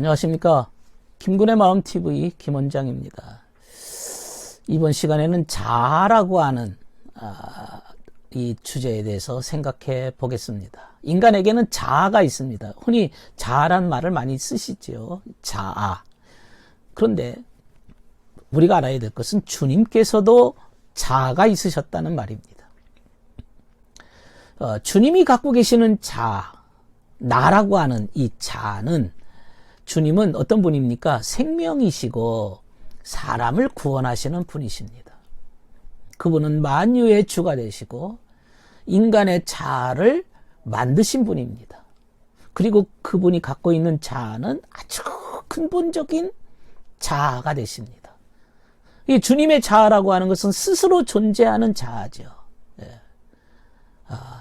안녕하십니까. 김군의 마음TV 김원장입니다. 이번 시간에는 자아라고 하는 이 주제에 대해서 생각해 보겠습니다. 인간에게는 자아가 있습니다. 흔히 자아란 말을 많이 쓰시죠. 자아. 그런데 우리가 알아야 될 것은 주님께서도 자아가 있으셨다는 말입니다. 주님이 갖고 계시는 자아, 나라고 하는 이 자아는 주님은 어떤 분입니까? 생명이시고 사람을 구원하시는 분이십니다. 그분은 만유의 주가 되시고 인간의 자아를 만드신 분입니다. 그리고 그분이 갖고 있는 자아는 아주 근본적인 자아가 되십니다. 이 주님의 자아라고 하는 것은 스스로 존재하는 자아죠.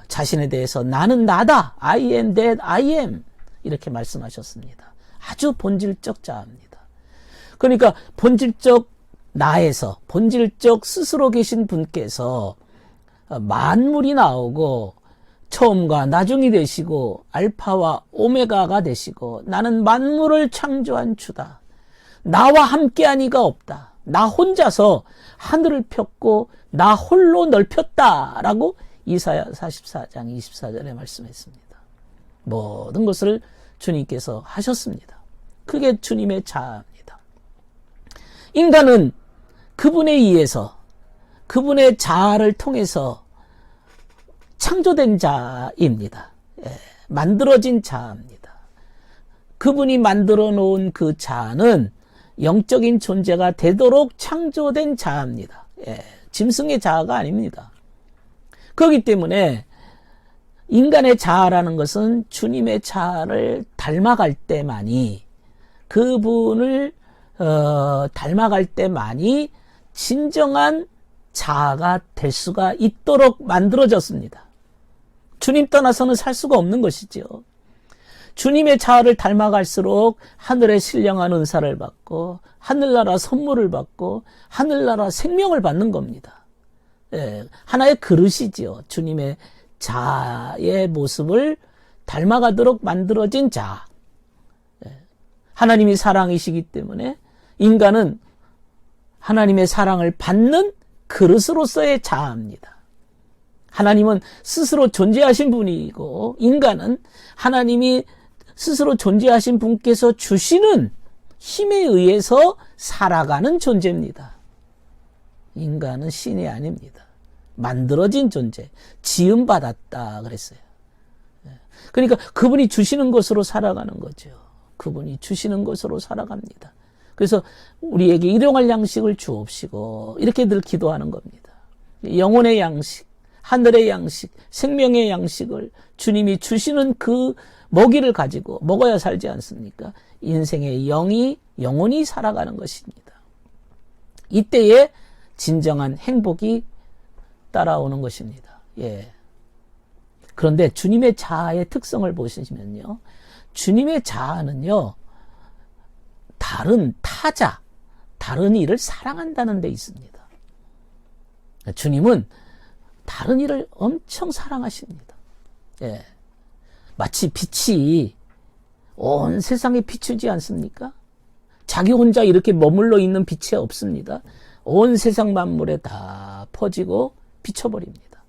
자신에 대해서 나는 나다. I am that I am. 이렇게 말씀하셨습니다. 아주 본질적 자아입니다. 그러니까 본질적 나에서 본질적 스스로 계신 분께서 만물이 나오고 처음과 나중이 되시고 알파와 오메가가 되시고 나는 만물을 창조한 주다. 나와 함께한 이가 없다. 나 혼자서 하늘을 폈고 나 홀로 넓혔다라고 이사야 44장 24절에 말씀했습니다. 모든 것을 주님께서 하셨습니다. 그게 주님의 자아입니다. 인간은 그분에 의해서 그분의 자아를 통해서 창조된 자입니다. 만들어진 자입니다. 그분이 만들어 놓은 그 자아는 영적인 존재가 되도록 창조된 자아입니다. 짐승의 자아가 아닙니다. 그렇기 때문에 인간의 자아라는 것은 주님의 자아를 닮아갈 때만이 그분을 닮아갈 때만이 진정한 자아가 될 수가 있도록 만들어졌습니다. 주님 떠나서는 살 수가 없는 것이죠. 주님의 자아를 닮아갈수록 하늘의 신령한 은사를 받고 하늘나라 선물을 받고 하늘나라 생명을 받는 겁니다. 하나의 그릇이지요. 주님의 자아의 모습을 닮아가도록 만들어진 자아. 하나님이 사랑이시기 때문에 인간은 하나님의 사랑을 받는 그릇으로서의 자아입니다. 하나님은 스스로 존재하신 분이고 인간은 하나님이 스스로 존재하신 분께서 주시는 힘에 의해서 살아가는 존재입니다. 인간은 신이 아닙니다. 만들어진 존재, 지음받았다 그랬어요. 그러니까 그분이 주시는 것으로 살아가는 거죠. 그분이 주시는 것으로 살아갑니다. 그래서 우리에게 일용할 양식을 주옵시고 이렇게 늘 기도하는 겁니다. 영혼의 양식, 하늘의 양식, 생명의 양식을 주님이 주시는 그 먹이를 가지고 먹어야 살지 않습니까? 인생의 영혼이 살아가는 것입니다. 이때에 진정한 행복이 따라오는 것입니다. 그런데 주님의 자아의 특성을 보시면요. 주님의 자아는요. 다른 타자, 다른 이를 사랑한다는 데 있습니다. 주님은 다른 이를 엄청 사랑하십니다. 마치 빛이 온 세상에 비추지 않습니까? 자기 혼자 이렇게 머물러 있는 빛이 없습니다. 온 세상 만물에 다 퍼지고 비춰버립니다.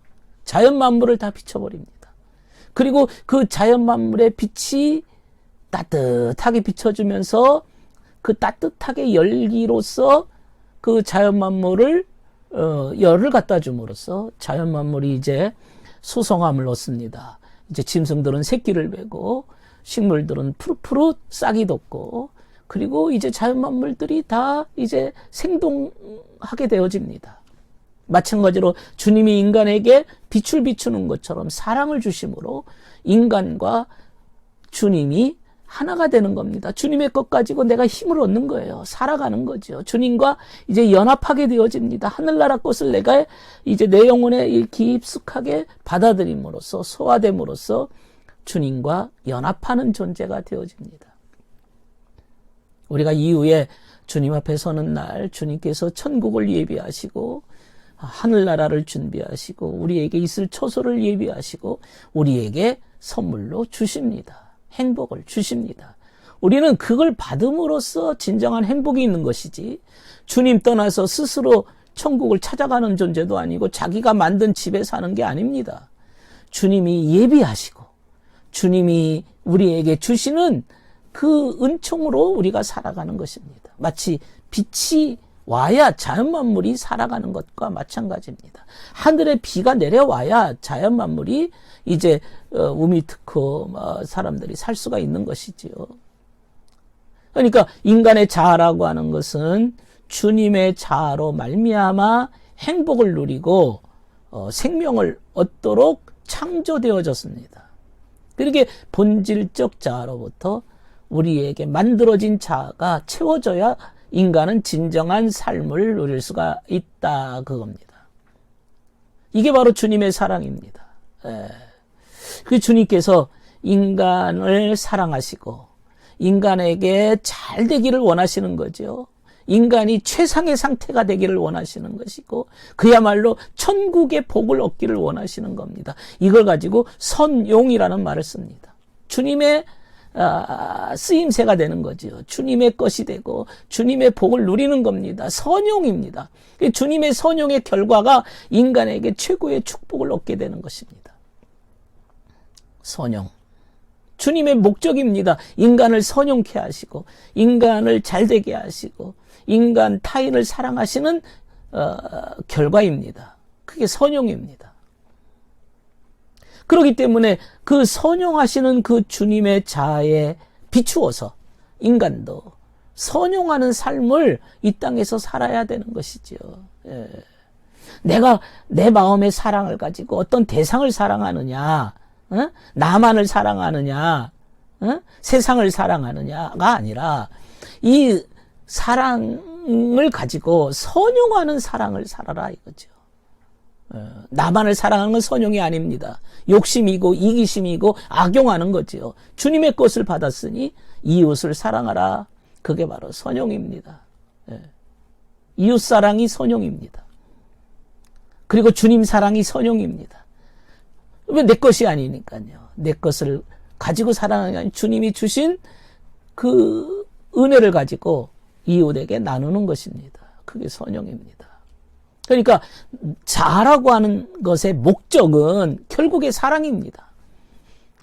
자연 만물을 다 비춰버립니다. 그리고 그 자연 만물의 빛이 따뜻하게 비춰주면서 그 따뜻하게 열기로서 그 자연 만물을 열을 갖다 줌으로써 자연 만물이 이제 수성함을 얻습니다. 이제 짐승들은 새끼를 메고 식물들은 푸릇푸릇 싹이 돋고 그리고 이제 자연 만물들이 다 이제 생동하게 되어집니다. 마찬가지로 주님이 인간에게 빛을 비추는 것처럼 사랑을 주심으로 인간과 주님이 하나가 되는 겁니다. 주님의 것 가지고 내가 힘을 얻는 거예요. 살아가는 거죠. 주님과 이제 연합하게 되어집니다. 하늘나라 것을 내가 이제 내 영혼에 깊숙하게 받아들임으로써 소화됨으로써 주님과 연합하는 존재가 되어집니다. 우리가 이후에 주님 앞에 서는 날 주님께서 천국을 예비하시고 하늘나라를 준비하시고 우리에게 있을 초소를 예비하시고 우리에게 선물로 주십니다. 행복을 주십니다. 우리는 그걸 받음으로써 진정한 행복이 있는 것이지, 주님 떠나서 스스로 천국을 찾아가는 존재도 아니고 자기가 만든 집에 사는 게 아닙니다. 주님이 예비하시고 주님이 우리에게 주시는 그 은총으로 우리가 살아가는 것입니다. 마치 빛이 와야 자연 만물이 살아가는 것과 마찬가지입니다. 하늘에 비가 내려와야 자연 만물이 이제 우미 특허 사람들이 살 수가 있는 것이지요. 그러니까 인간의 자아라고 하는 것은 주님의 자아로 말미암아 행복을 누리고 생명을 얻도록 창조되어졌습니다. 그렇게 본질적 자아로부터 우리에게 만들어진 자아가 채워져야 인간은 진정한 삶을 누릴 수가 있다, 그겁니다. 이게 바로 주님의 사랑입니다. 그 주님께서 인간을 사랑하시고 인간에게 잘 되기를 원하시는 거죠. 인간이 최상의 상태가 되기를 원하시는 것이고 그야말로 천국의 복을 얻기를 원하시는 겁니다. 이걸 가지고 선용이라는 말을 씁니다. 주님의 쓰임새가 되는 거죠. 주님의 것이 되고 주님의 복을 누리는 겁니다. 선용입니다. 주님의 선용의 결과가 인간에게 최고의 축복을 얻게 되는 것입니다. 선용. 주님의 목적입니다. 인간을 선용케 하시고 인간을 잘되게 하시고 인간 타인을 사랑하시는 결과입니다. 그게 선용입니다. 그렇기 때문에 그 선용하시는 그 주님의 자아에 비추어서 인간도 선용하는 삶을 이 땅에서 살아야 되는 것이죠. 내가 내 마음의 사랑을 가지고 어떤 대상을 사랑하느냐, 나만을 사랑하느냐, 세상을 사랑하느냐가 아니라 이 사랑을 가지고 선용하는 사랑을 살아라 이거죠. 나만을 사랑하는 건 선용이 아닙니다. 욕심이고 이기심이고 악용하는 거죠. 주님의 것을 받았으니 이웃을 사랑하라. 그게 바로 선용입니다. 이웃 사랑이 선용입니다. 그리고 주님 사랑이 선용입니다. 왜 내 것이 아니니까요. 내 것을 가지고 사랑하는 게 아니라 주님이 주신 그 은혜를 가지고 이웃에게 나누는 것입니다. 그게 선용입니다. 그러니까 자아라고 하는 것의 목적은 결국에 사랑입니다.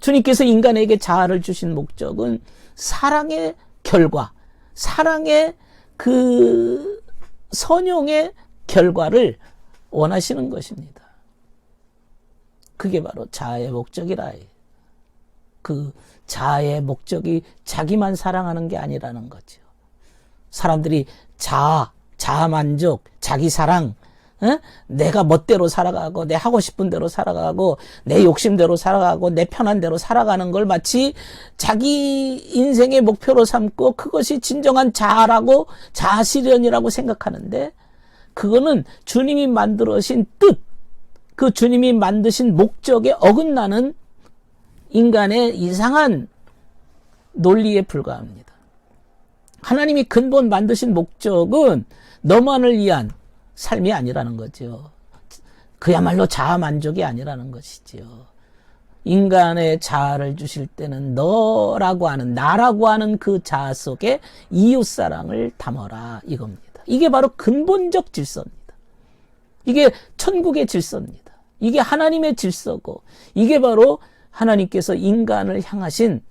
주님께서 인간에게 자아를 주신 목적은 사랑의 결과, 사랑의 그 선용의 결과를 원하시는 것입니다. 그게 바로 자아의 목적이라. 그 자아의 목적이 자기만 사랑하는 게 아니라는 거죠. 사람들이 자아 만족, 자기 사랑, 내가 멋대로 살아가고 내 하고 싶은 대로 살아가고 내 욕심대로 살아가고 내 편한 대로 살아가는 걸 마치 자기 인생의 목표로 삼고 그것이 진정한 자아라고 자아실현이라고 생각하는데 그거는 주님이 만들어신 뜻, 그 주님이 만드신 목적에 어긋나는 인간의 이상한 논리에 불과합니다. 하나님이 근본 만드신 목적은 너만을 위한 삶이 아니라는 거죠. 그야말로 자아 만족이 아니라는 것이죠. 인간의 자아를 주실 때는 너라고 하는, 나라고 하는 그 자아 속에 이웃사랑을 담아라 이겁니다. 이게 바로 근본적 질서입니다. 이게 천국의 질서입니다. 이게 하나님의 질서고 이게 바로 하나님께서 인간을 향하신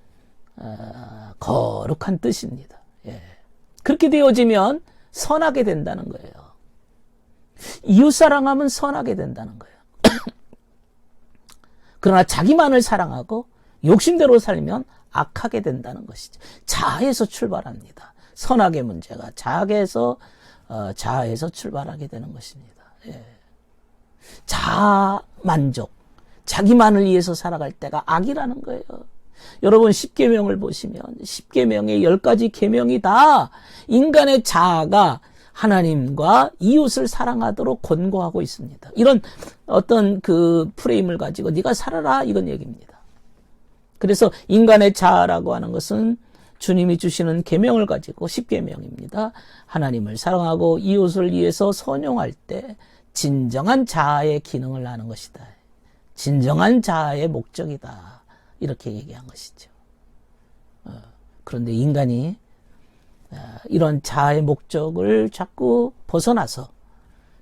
거룩한 뜻입니다. 그렇게 되어지면 선하게 된다는 거예요. 이웃사랑하면 선하게 된다는 거예요. 그러나 자기만을 사랑하고 욕심대로 살면 악하게 된다는 것이죠. 자아에서 출발합니다. 선악의 문제가 자아에서 출발하게 되는 것입니다. 자아 만족, 자기만을 위해서 살아갈 때가 악이라는 거예요. 여러분 10계명을 보시면 10계명의 10가지 계명이 다 인간의 자아가 하나님과 이웃을 사랑하도록 권고하고 있습니다. 이런 어떤 그 프레임을 가지고 네가 살아라 이건 얘기입니다. 그래서 인간의 자아라고 하는 것은 주님이 주시는 계명을 가지고 10계명입니다. 하나님을 사랑하고 이웃을 위해서 선용할 때 진정한 자아의 기능을 하는 것이다. 진정한 자아의 목적이다. 이렇게 얘기한 것이죠. 그런데 인간이 이런 자아의 목적을 자꾸 벗어나서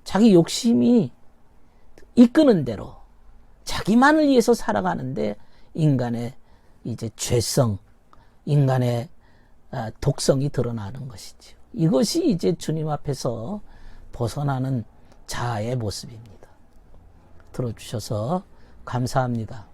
자기 욕심이 이끄는 대로 자기만을 위해서 살아가는데 인간의 이제 죄성, 인간의 독성이 드러나는 것이죠. 이것이 이제 주님 앞에서 벗어나는 자아의 모습입니다. 들어주셔서 감사합니다.